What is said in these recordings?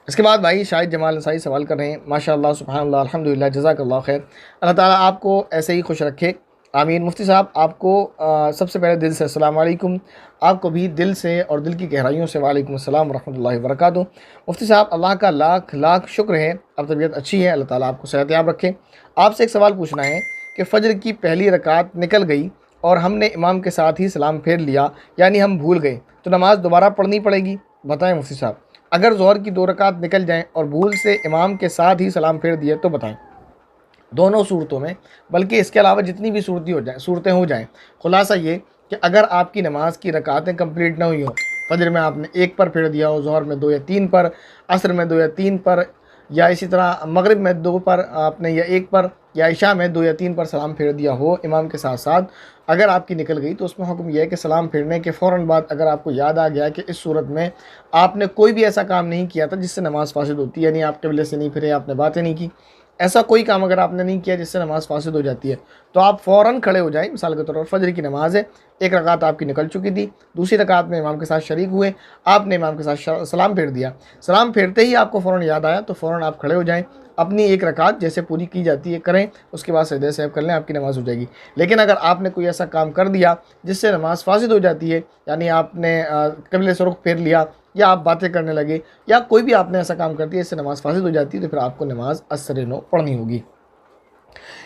इसके बाद भाई शाहिद जमाल अंसारी सवाल कर रहे हैं, माशाअल्लाह सुभानअल्लाह अल्हम्दुलिल्लाह जज़ाकल्लाह खैर, अल्लाह ताला आपको ऐसे ही खुश रखे, आमीन। मुफ्ती साहब आपको सबसे पहले दिल से अस्सलाम वालेकुम, आपको भी दिल से और दिल की गहराइयों से वालेकुम अस्सलाम व रहमतुल्लाहि व बरकातुहू। मुफ्ती साहब अल्लाह का लाख लाख शुक्र है, अब तबीयत अच्छी है, अल्लाह ताला आपको सेहतयाब रखे। आपसे एक सवाल पूछना है कि फ़जर की पहली रकात निकल गई और हमने इमाम के साथ ही सलाम फेर लिया, यानी हम भूल गए, तो नमाज़ दोबारा पढ़नी पड़ेगी? बताएं मुफ्ती साहब। अगर ज़ोहर की 2 रकात निकल जाएं और भूल से इमाम के साथ ही सलाम फेर दिए तो बताएं। दोनों सूरतों में, बल्कि इसके अलावा जितनी भी सूरतें हो जाएं, खुलासा ये कि अगर आपकी नमाज की रकातें कंप्लीट ना हुई हो, फजर में आपने 1 पर फेर दिया हो, ज़ोहर में 2 या 3 पर, असर में 2 या 3 पर, या इसी तरह मगरिब में 2 पर आपने या 1 पर, या इशा में 2 या 3 पर सलाम फेर दिया हो इमाम के साथ साथ, अगर आपकी निकल गई तो उसमें हुक्म यह है कि सलाम फेरने के फ़ौरन बाद अगर आपको याद आ गया कि इस सूरत में आपने कोई भी ऐसा काम नहीं किया था जिससे नमाज़ फासिद होती है, यानी आप क़िबले से नहीं फिरे, आपने बातें नहीं की, ऐसा कोई काम अगर आपने नहीं किया जिससे नमाज़ फासिद हो जाती है, तो आप फ़ौरन खड़े हो जाएं। मिसाल के तौर पर फ़जर की नमाज़ है, 1 रकात आपकी निकल चुकी थी, दूसरी रकात में इमाम के साथ शरीक हुए, आपने इमाम के साथ सलाम फेर दिया, सलाम फेरते ही आपको फ़ौरन याद आया तो फ़ौरन आप खड़े हो जाएं, अपनी 1 रकात जैसे पूरी की जाती है करें, उसके बाद सजदे सहव कर लें, आपकी नमाज़ हो जाएगी। लेकिन अगर आपने कोई ऐसा काम कर दिया जिससे नमाज़ फासिद हो जाती है, यानी आपने क़िबले से रुख फेर लिया, या आप बातें करने लगे, या कोई भी आपने ऐसा काम कर दिया इससे नमाज़ फासिद हो जाती है, तो फिर आपको नमाज़ अस्सर-ए-नौ पढ़नी होगी।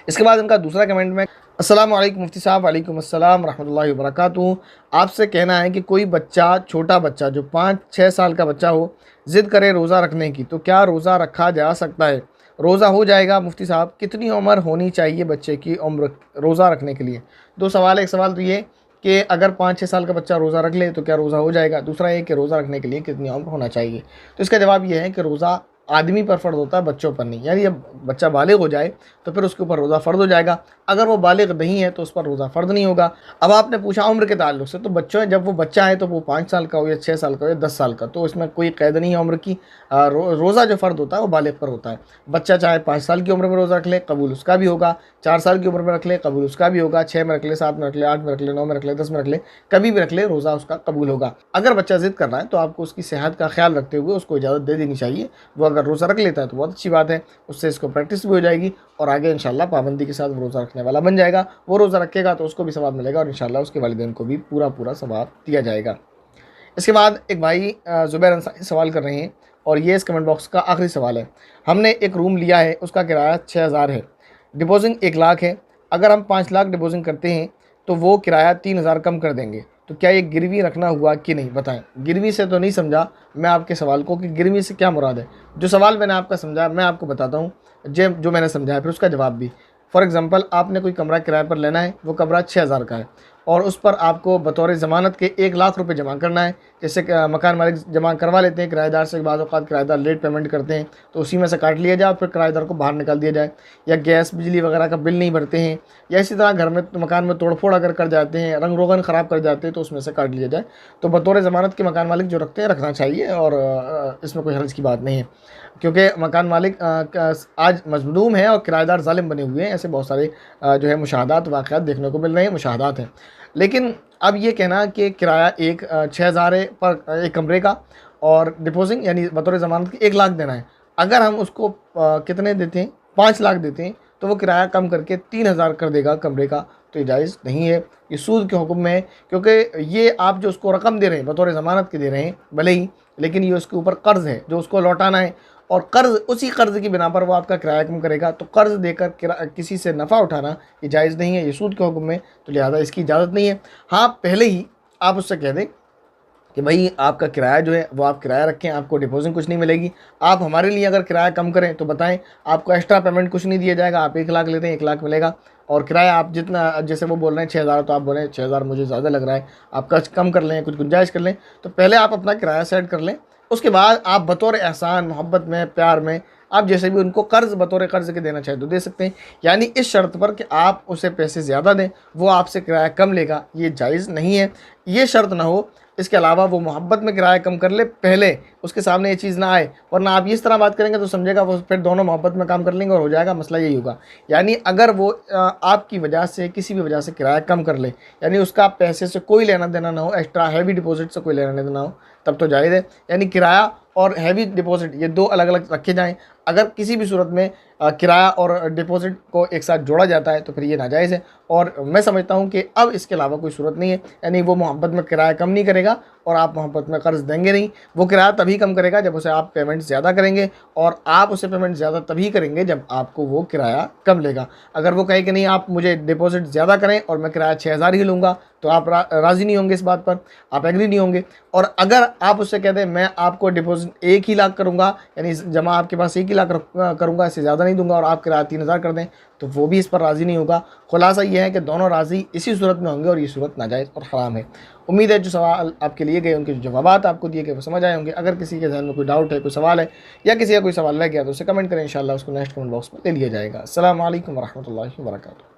इसके बाद इनका दूसरा कमेंट में, अस्सलाम वालेकुम मुफ्ती साहब, वालेकुम अस्सलाम रहमतुल्लाहि व बरकातुहू। आपसे कहना है कि कोई बच्चा, छोटा बच्चा जो 5-6 साल का बच्चा हो, ज़िद करे रोज़ा रखने की, तो क्या रोज़ा रखा जा सकता है? रोज़ा हो जाएगा? मुफ्ती साहब कितनी उम्र होनी चाहिए बच्चे की उम्र रोज़ा रखने के लिए? 2 सवाल है। एक सवाल तो ये कि अगर 5-6 साल का बच्चा रोज़ा रख ले तो क्या रोज़ा हो जाएगा? दूसरा ये कि रोज़ा रखने के लिए कितनी उम्र होना चाहिए? तो इसका जवाब ये है कि रोज़ा आदमी पर फ़र्ज़ होता है, बच्चों पर नहीं। यानी जब बच्चा बालिग़ हो जाए तो फिर उसके ऊपर रोज़ा फ़र्ज़ हो जाएगा, अगर वो बालिग़ नहीं है तो उस पर रोज़ा फ़र्ज़ नहीं होगा। अब आपने पूछा उम्र के ताल्लुक़ से, तो बच्चों जब वो बच्चा है तो वो 5 साल का हो या 6 साल का हो या 10 साल का, तो इसमें कोई क़ैद नहीं है उम्र की। रोज़ा जो फ़र्ज़ होता है वो बालिग़ पर होता है। बच्चा चाहे 5 साल की उम्र में रोज़ा रख ले, कबूल उसका भी होगा, 4 साल की उम्र में रख ले, कबूल उसका भी होगा, 6 में रख ले, 7 में रख ले, 8 में रख ले, 9 में रख ले, 10 में रख ले, कभी भी रख ले, रोज़ा उसका कबूल होगा। अगर बच्चा ज़िद कर रहा है तो आपको उसकी सेहत का ख्याल रखते हुए उसको इजाज़त दे देनी चाहिए। वो अगर रोज़ा रख लेता है तो बहुत अच्छी बात है, उससे इसको प्रैक्टिस भी हो जाएगी और आगे इंशाअल्लाह पाबंदी के साथ वो रोज़ा रखने वाला बन जाएगा। वो रोज़ा रखेगा तो उसको भी सवाब मिलेगा और इंशाअल्लाह उसके वालिदैन को भी पूरा सवाब दिया जाएगा। इसके बाद एक भाई ज़ुबैर अंसारी सवाल कर रहे हैं और ये इस कमेंट बॉक्स का आखिरी सवाल है। हमने एक रूम लिया है, उसका किराया 6000 है, डिपॉज़िट 1 लाख है, अगर हम 5 लाख डिपॉज़िट करते हैं तो वो किराया 3000 कम कर देंगे, तो क्या ये गिरवी रखना हुआ कि नहीं? बताएं। गिरवी से तो नहीं समझा मैं आपके सवाल को कि गिरवी से क्या मुराद है। जो सवाल मैंने आपका समझा मैं आपको बताता हूँ, जो मैंने समझा है, फिर उसका जवाब भी। फॉर एग्ज़ाम्पल आपने कोई कमरा किराए पर लेना है, वो कमरा 6000 का है और उस पर आपको बतौर ज़मानत के 1 लाख रुपए जमा करना है। जैसे मकान मालिक जमा करवा लेते हैं किराएदार से, बाद औक़ात किराएदार लेट पेमेंट करते हैं तो उसी में से काट लिया जाए और फिर किराएदार को बाहर निकाल दिया जाए। या गैस बिजली वगैरह का बिल नहीं भरते हैं, या इसी तरह घर में मकान में तोड़-फोड़ अगर कर जाते हैं, रंग रोगन ख़राब कर जाते हैं तो उसमें से काट लिया जाए। तो बतौर ज़मानत के मकान मालिक जो रखते हैं रखना चाहिए और इसमें कोई हर्ज की बात नहीं है, क्योंकि मकान मालिक आज मज़लूम है और किराएदार ज़ालिम बने हुए हैं। ऐसे बहुत सारे जो है मुशाहदात वाक़यात देखने को मिल रहे हैं, मुशाहदात हैं। लेकिन अब ये कहना कि किराया 6000 है पर एक कमरे का और डिपॉज़िट यानी बतौर ज़मानत की 1 लाख देना है। अगर हम उसको कितने देते हैं, 5 लाख देते हैं, तो वो किराया कम करके 3000 कर देगा कमरे का, तो ये जायज़ नहीं है, ये सूद के हुक्म में है। क्योंकि ये आप जो उसको रकम दे रहे हैं बतौर ज़मानत के दे रहे हैं भले ही, लेकिन ये उसके ऊपर कर्ज़ है जो उसको लौटाना है और कर्ज़, उसी कर्ज़ की बिना पर वो आपका किराया कम करेगा। तो कर्ज़ देकर किसी से नफ़ा उठाना ये जायज़ नहीं है, ये सूद के हुक्म में, तो लिहाजा इसकी इजाज़त नहीं है। हाँ, पहले ही आप उससे कह दें कि भाई आपका किराया जो है वो आप किराया रखें, आपको डिपॉज़िट कुछ नहीं मिलेगी। आप हमारे लिए अगर किराया कम करें तो बताएं, आपको एक्स्ट्रा पेमेंट कुछ नहीं दिया जाएगा। आप 1 लाख लेते हैं, 1 लाख मिलेगा और किराया आप जितना, जैसे वो बोल रहे हैं 6000, तो आप बोल रहे हैं 6000 मुझे ज़्यादा लग रहा है, आप कुछ कम कर लें, कुछ गुंजाइश कर लें। तो पहले आप अपना किराया सेट कर लें, उसके बाद आप बतौर एहसान, मोहब्बत में, प्यार में, आप जैसे भी उनको कर्ज़ बतौर कर्ज़ के देना चाहें तो दे सकते हैं। यानी इस शर्त पर कि आप उसे पैसे ज़्यादा दें, वो आपसे किराया कम लेगा, ये जायज़ नहीं है। ये शर्त ना हो इसके अलावा वो मोहब्बत में किराया कम कर ले पहले, उसके सामने ये चीज़ ना आए, वरना आप इस तरह बात करेंगे तो समझेगा वो फिर दोनों मोहब्बत में काम कर लेंगे और हो जाएगा, मसला यही होगा। यानी अगर वो आपकी वजह से किसी भी वजह से किराया कम कर ले, यानी उसका पैसे से कोई लेना देना ना हो, एक्स्ट्रा हैवी डिपॉजिट से कोई लेना देना हो, तब तो जायज़ है। यानी किराया और हैवी डिपॉजिट ये दो अलग अलग रखे जाएँ। अगर किसी भी सूरत में किराया और डिपॉजिट को एक साथ जोड़ा जाता है तो फिर ये नाजायज़ है, और मैं समझता हूँ कि अब इसके अलावा कोई सूरत नहीं है। यानी वो मोहब्बत में किराया कम नहीं करेगा और आप मोहब्बत में कर्ज़ देंगे नहीं। वो किराया तभी कम करेगा जब उसे आप पेमेंट ज़्यादा करेंगे, और आप उसे पेमेंट ज़्यादा तभी करेंगे जब आपको वो किराया कम लेगा। अगर वो कहे कि नहीं आप मुझे डिपॉजिट ज़्यादा करें और मैं किराया 6,000 ही लूँगा, तो आप राज़ी नहीं होंगे इस बात पर, आप एग्री नहीं होंगे। और अगर आप उससे कह दें मैं आपको डिपॉजिट 1 ही लाख करूँगा, यानी जमा आपके पास 1 ही लाख करूँगा, इससे ज़्यादा नहीं दूंगा, और आप किराया 3,000 कर दें, तो वो भी इस पर राज़ी नहीं होगा। खुलासा ये है कि दोनों राज़ी इसी सूरत में होंगे और ये सूरत नाजायज़ और हराम है। उम्मीद है जो सवाल आपके लिए गए उनके जो जवाब आपको दिए गए वो समझ आए होंगे। अगर किसी के जहन में कोई डाउट है, कोई सवाल है, या किसी का कोई सवाल रह गया तो उसे कमेंट करें, इंशाअल्लाह उसको नेक्स्ट कमेंट बॉक्स में ले लिया जाएगा। अस्सलामु अलैकुम वरहमतुल्लाहि वबरकातुहू।